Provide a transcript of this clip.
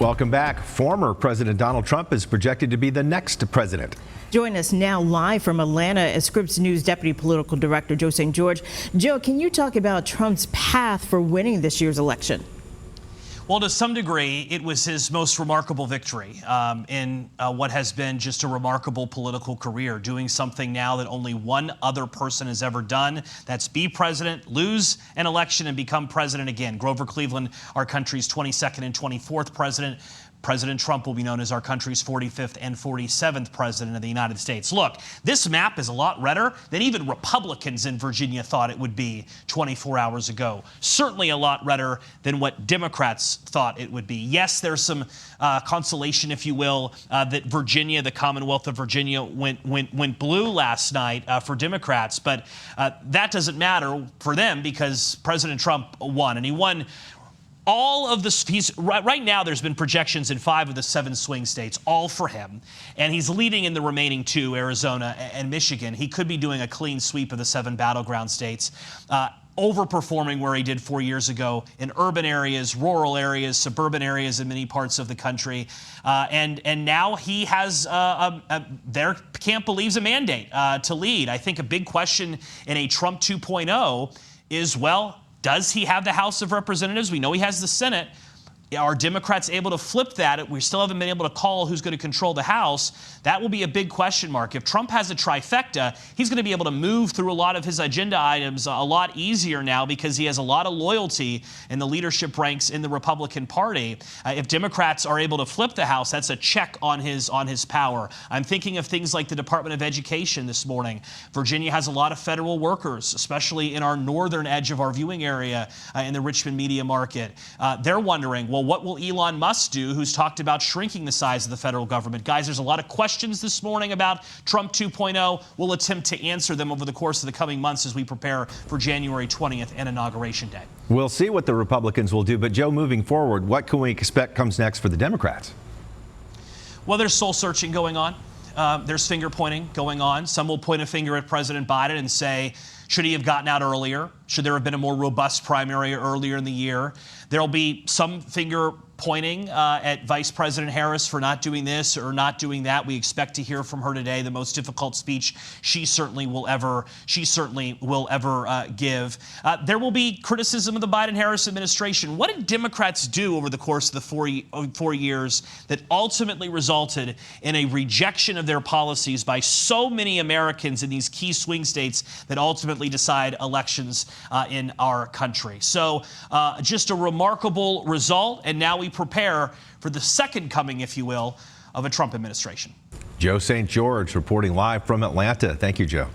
Welcome back. Former President Donald Trump is projected to be the next president. Join us now live from Atlanta as Scripps News Deputy Political Director Joe St. George. Joe, can you talk about Trump's path for winning this year's election? Well, to some degree, it was his most remarkable victory in what has been just a remarkable political career, doing something now that only one other person has ever done. That's be president, lose an election, and become president again. Grover Cleveland, our country's 22nd and 24th president. President Trump will be known as our country's 45th and 47th president of the United States. Look, this map is a lot redder than even Republicans in Virginia thought it would be 24 hours ago. Certainly a lot redder than what Democrats thought it would be. Yes, there's some consolation, if you will, that Virginia, the Commonwealth of Virginia, went blue last night for Democrats, but that doesn't matter for them because President Trump won, and he won all of the, right now there's been projections in 5 of the 7 swing states, all for him. And he's leading in the remaining 2, Arizona and Michigan. He could be doing a clean sweep of the 7 battleground states, overperforming where he did 4 years ago in urban areas, rural areas, suburban areas in many parts of the country. And now he has, their camp believes, a mandate to lead. I think a big question in a Trump 2.0 is, well, does he have the House of Representatives? We know he has the Senate. Are Democrats able to flip that? We still haven't been able to call who's going to control the House. That will be a big question mark. If Trump has a trifecta, he's going to be able to move through a lot of his agenda items a lot easier now because he has a lot of loyalty in the leadership ranks in the Republican Party. If Democrats are able to flip the House, that's a check on his power. I'm thinking of things like the Department of Education this morning. Virginia has a lot of federal workers, especially in our northern edge of our viewing area in the Richmond media market. They're wondering, well, what will Elon Musk do, who's talked about shrinking the size of the federal government? Guys, there's a lot of questions this morning about Trump 2.0. We'll attempt to answer them over the course of the coming months as we prepare for January 20th and Inauguration Day. We'll see what the Republicans will do. But, Joe, moving forward, what can we expect comes next for the Democrats? Well, there's soul searching going on. There's finger pointing going on. Some will point a finger at President Biden and say, should he have gotten out earlier? Should there have been a more robust primary earlier in the year? There'll be some finger pointing at Vice President Harris for not doing this or not doing that. We expect to hear from her today, the most difficult speech she certainly will ever give. There will be criticism of the Biden-Harris administration. What did Democrats do over the course of the 4 years that ultimately resulted in a rejection of their policies by so many Americans in these key swing states that ultimately decide elections in our country? So just a remarkable result, and now we prepare for the second coming, if you will, of a Trump administration. Joe St. George reporting live from Atlanta. Thank you, Joe.